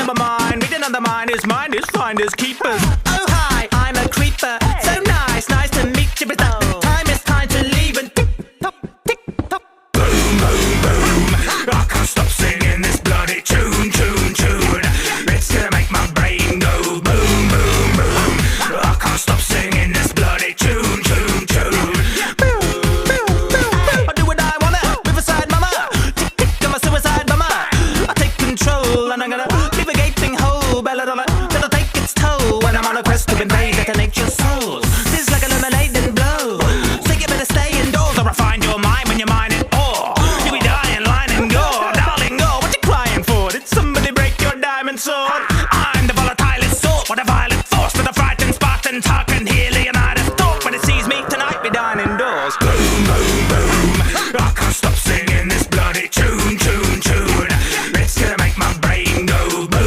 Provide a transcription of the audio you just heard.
on my mind, reading on the mind is finders keepers. Oh hi, I'm a creeper. So nice, nice to meet you. But time is time to leave and tick tock, tick tock. Boom, boom, boom. I can't stop singing this bloody tune, tune, tune. It's gonna make my brain go boom, boom, boom. I can't stop singing this bloody tune, tune, tune. I do what I wanna, Riverside mama. Tick tick, I'm a suicide mama. I take control and I'm gonna leave a gaping hole. Belladonna, that'll take its toll when I'm on a quest to invade, detonate your soul. This is like a lemonade and blow. So you better stay indoors or I find your mind when you're mine and all. You'll be dying, line and gore, darling, go. What you crying for? Did somebody break your diamond sword? I'm the volatilest sort. What have